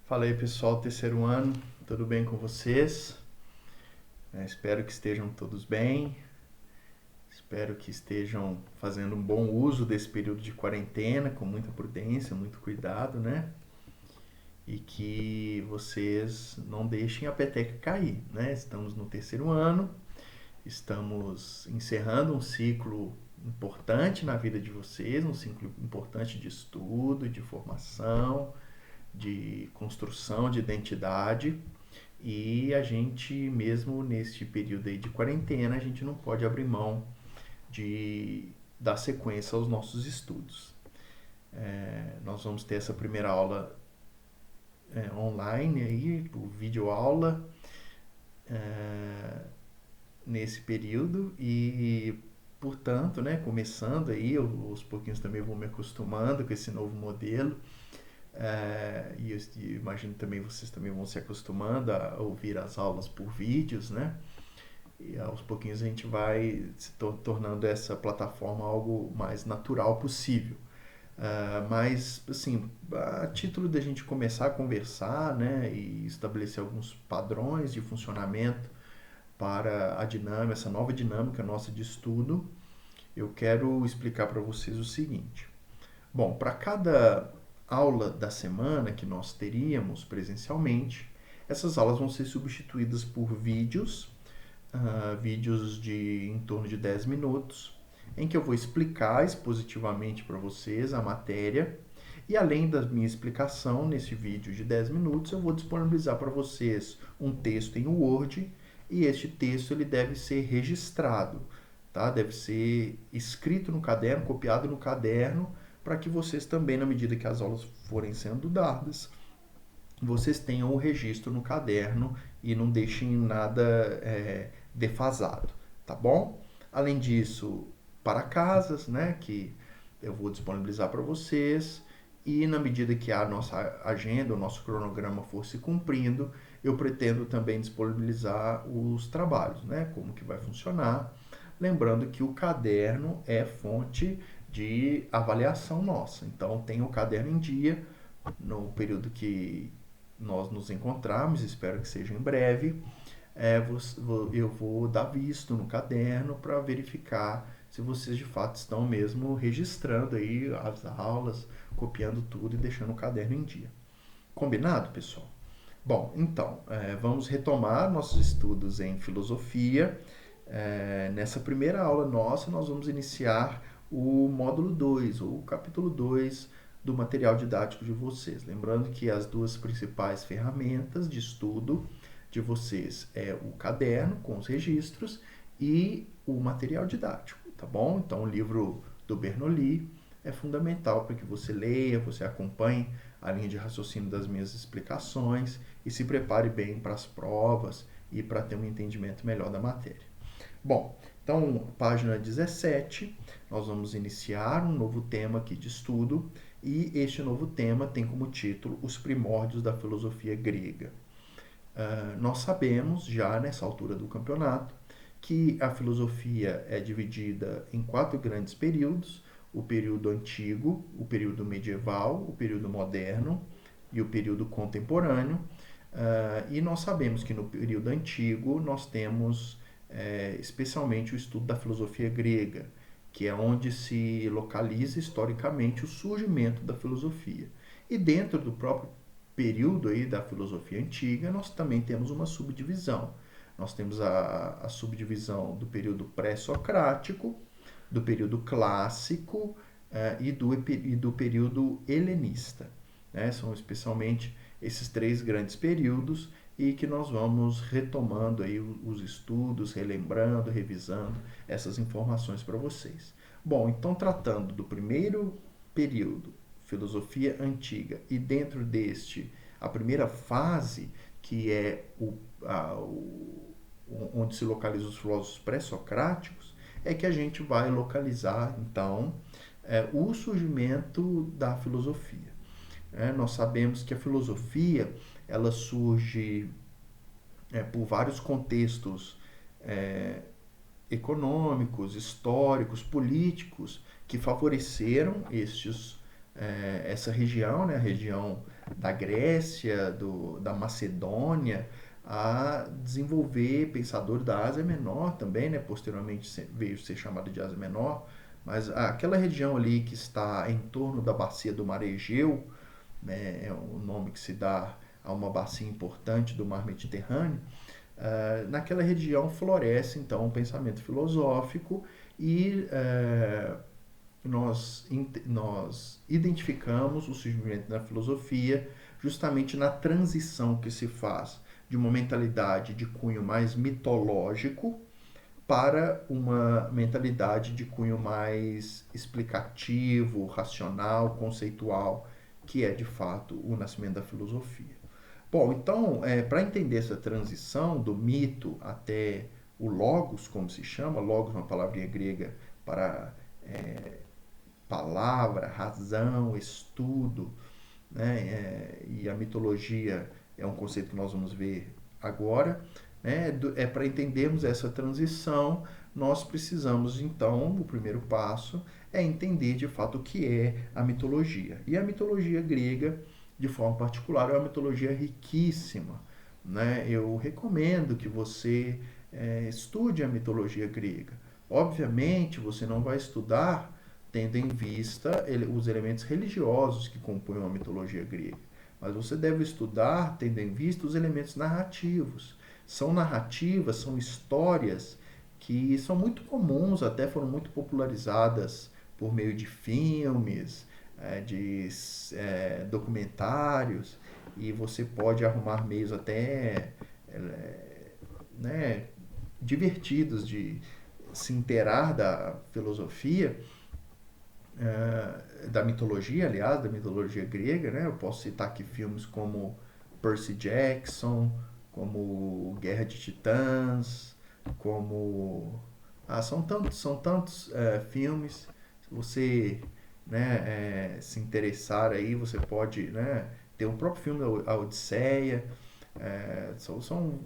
Fala aí pessoal, terceiro ano, tudo bem com vocês? Espero que estejam todos bem, espero que estejam fazendo um bom uso desse período de quarentena, com muita prudência, muito cuidado, né? E que vocês não deixem a peteca cair, né? Estamos no terceiro ano, estamos encerrando um ciclo importante na vida de vocês, um ciclo importante de estudo, de formação, de construção de identidade. E a gente, mesmo neste período aí de quarentena, a gente não pode abrir mão de dar sequência aos nossos estudos. Nós vamos ter essa primeira aula online aí, por videoaula, nesse período e, portanto, né, começando aí, aos pouquinhos também vou me acostumando com esse novo modelo. E eu imagino também vocês também vão se acostumando a ouvir as aulas por vídeos, né? E aos pouquinhos a gente vai se tornando essa plataforma algo mais natural possível. Mas, assim, a título de a gente começar a conversar, né, e estabelecer alguns padrões de funcionamento para a dinâmica, essa nova dinâmica nossa de estudo, eu quero explicar para vocês o seguinte. Bom, para cada aula da semana que nós teríamos presencialmente, essas aulas vão ser substituídas por vídeos, vídeos de em torno de 10 minutos, em que eu vou explicar expositivamente para vocês a matéria. E além da minha explicação, nesse vídeo de 10 minutos, eu vou disponibilizar para vocês um texto em Word, e este texto ele deve ser registrado, tá? Deve ser escrito no caderno, copiado no caderno, para que vocês também, na medida que as aulas forem sendo dadas, vocês tenham o registro no caderno e não deixem nada defasado, tá bom? Além disso, para casas, né, que eu vou disponibilizar para vocês, e na medida que a nossa agenda, o nosso cronograma for se cumprindo, eu pretendo também disponibilizar os trabalhos, né, como que vai funcionar. Lembrando que o caderno é fonte de avaliação nossa. Então, tenha o caderno em dia no período que nós nos encontrarmos, espero que seja em breve. Eu vou dar visto no caderno para verificar se vocês de fato estão mesmo registrando aí as aulas, copiando tudo e deixando o caderno em dia. Combinado, pessoal? Bom, então, vamos retomar nossos estudos em filosofia. Nessa primeira aula nossa, nós vamos iniciar o módulo 2, ou o capítulo 2 do material didático de vocês. Lembrando que as duas principais ferramentas de estudo de vocês é o caderno com os registros e o material didático, tá bom? Então, o livro do Bernoulli é fundamental para que você leia, você acompanhe a linha de raciocínio das minhas explicações e se prepare bem para as provas e para ter um entendimento melhor da matéria. Bom, então, página 17, nós vamos iniciar um novo tema aqui de estudo, e este novo tema tem como título Os Primórdios da Filosofia Grega. Nós sabemos, já nessa altura do campeonato, que a filosofia é dividida em 4 grandes períodos: o período antigo, o período medieval, o período moderno e o período contemporâneo. E nós sabemos que no período antigo nós temos especialmente o estudo da filosofia grega, que é onde se localiza historicamente o surgimento da filosofia. E dentro do próprio período aí da filosofia antiga, nós também temos uma subdivisão. Nós temos a subdivisão do período pré-socrático, do período clássico e do período helenista. Né? São especialmente esses 3 grandes períodos, e que nós vamos retomando aí os estudos, relembrando, revisando essas informações para vocês. Bom, então, tratando do primeiro período, filosofia antiga, e dentro deste, a primeira fase, que é onde se localizam os filósofos pré-socráticos, é que a gente vai localizar, então, o surgimento da filosofia. Nós sabemos que a filosofia ela surge por vários contextos econômicos, históricos, políticos, que favoreceram essa região, né, a região da Grécia, da Macedônia, a desenvolver pensadores da Ásia Menor também, né? Posteriormente veio ser chamada de Ásia Menor, mas aquela região ali que está em torno da bacia do Mar Egeu, né, é o nome que se dá a uma bacia importante do Mar Mediterrâneo. Naquela região floresce então um pensamento filosófico e nós identificamos o surgimento da filosofia justamente na transição que se faz de uma mentalidade de cunho mais mitológico para uma mentalidade de cunho mais explicativo, racional, conceitual, que é de fato o nascimento da filosofia. Bom, então, para entender essa transição do mito até o logos, como se chama, logos é uma palavrinha grega para palavra, razão, estudo, né? E a mitologia é um conceito que nós vamos ver agora. Né? Para entendermos essa transição, nós precisamos, então, o primeiro passo é entender de fato o que é a mitologia. E a mitologia grega, de forma particular, é uma mitologia riquíssima. Né? Eu recomendo que você estude a mitologia grega. Obviamente, você não vai estudar tendo em vista os elementos religiosos que compõem a mitologia grega. Mas você deve estudar tendo em vista os elementos narrativos. São narrativas, são histórias que são muito comuns, até foram muito popularizadas por meio de filmes, de documentários, e você pode arrumar meios até né, divertidos de se inteirar da filosofia, da mitologia, aliás, da mitologia grega, né? Eu posso citar aqui filmes como Percy Jackson, como Guerra de Titãs, como são tantos filmes. Se você, né, se interessar aí, você pode, né, ter um próprio filme, a Odisseia. São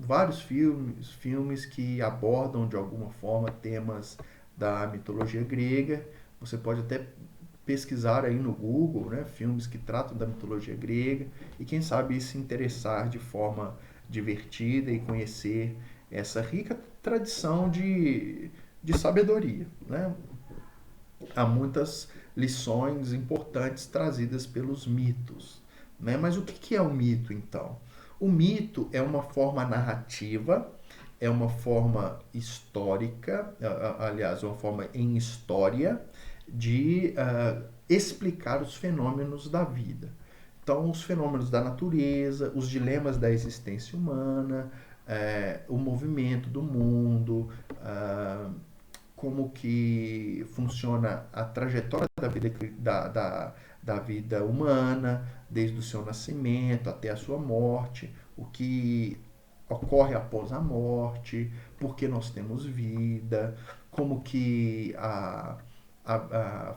vários filmes que abordam de alguma forma temas da mitologia grega. Você pode até pesquisar aí no Google, né, filmes que tratam da mitologia grega e quem sabe se interessar de forma divertida e conhecer essa rica tradição de sabedoria. Né? Há muitas lições importantes trazidas pelos mitos. Né? Mas o que é o mito, então? O mito é uma forma narrativa, é uma forma histórica, aliás, uma forma em história, de explicar os fenômenos da vida. Então, os fenômenos da natureza, os dilemas da existência humana, o movimento do mundo, como que funciona a trajetória da vida humana, desde o seu nascimento até a sua morte, o que ocorre após a morte, por que nós temos vida, como que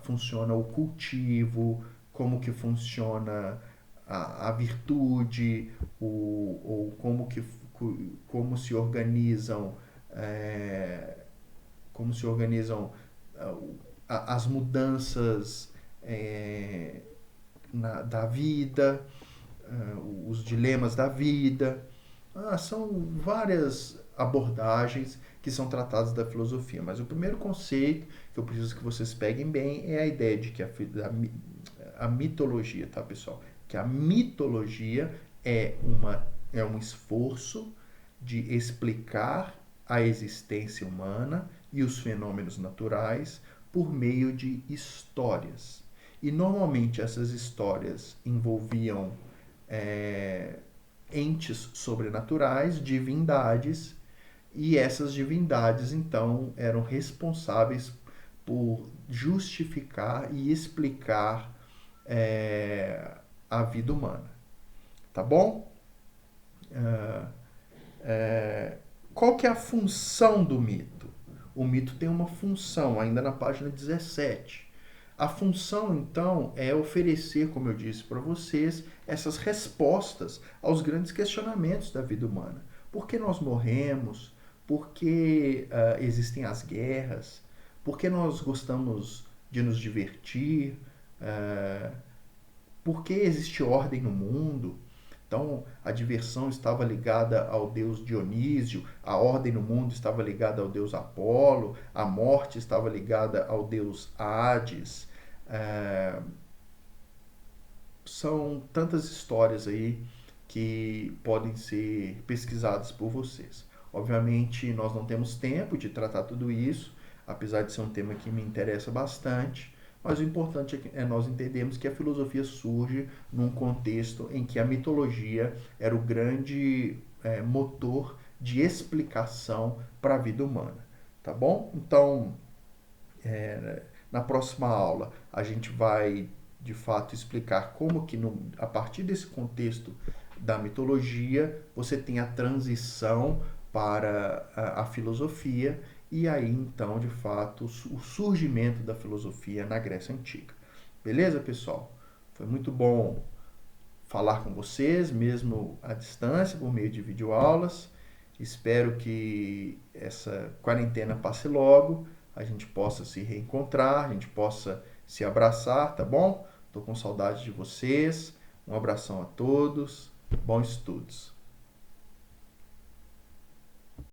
funciona o cultivo, como que funciona a virtude, ou como se organizam é, como se organizam as mudanças da vida, os dilemas da vida. São várias abordagens que são tratadas da filosofia, mas o primeiro conceito que eu preciso que vocês peguem bem é a ideia de que a mitologia, tá, pessoal? Que a mitologia é um esforço de explicar a existência humana e os fenômenos naturais por meio de histórias. E normalmente essas histórias envolviam entes sobrenaturais, divindades, e essas divindades então eram responsáveis por justificar e explicar a vida humana. Tá bom? Qual que é a função do mito? O mito tem uma função, ainda na página 17. A função, então, é oferecer, como eu disse para vocês, essas respostas aos grandes questionamentos da vida humana. Por que nós morremos? Por que existem as guerras? Por que nós gostamos de nos divertir? por que existe ordem no mundo. Então, a diversão estava ligada ao deus Dionísio, a ordem no mundo estava ligada ao deus Apolo, a morte estava ligada ao deus Hades. É, são tantas histórias aí que podem ser pesquisadas por vocês. Obviamente, nós não temos tempo de tratar tudo isso, apesar de ser um tema que me interessa bastante, mas o importante é nós entendermos que a filosofia surge num contexto em que a mitologia era o grande motor de explicação para a vida humana, tá bom? Então, na próxima aula, a gente vai de fato explicar como que a partir desse contexto da mitologia você tem a transição para a filosofia e aí então de fato o surgimento da filosofia na Grécia Antiga. Beleza, pessoal? Foi muito bom falar com vocês, mesmo à distância, por meio de videoaulas. Espero que essa quarentena passe logo, a gente possa se reencontrar, a gente possa se abraçar, tá bom? Tô com saudade de vocês. Um abração a todos. Bons estudos.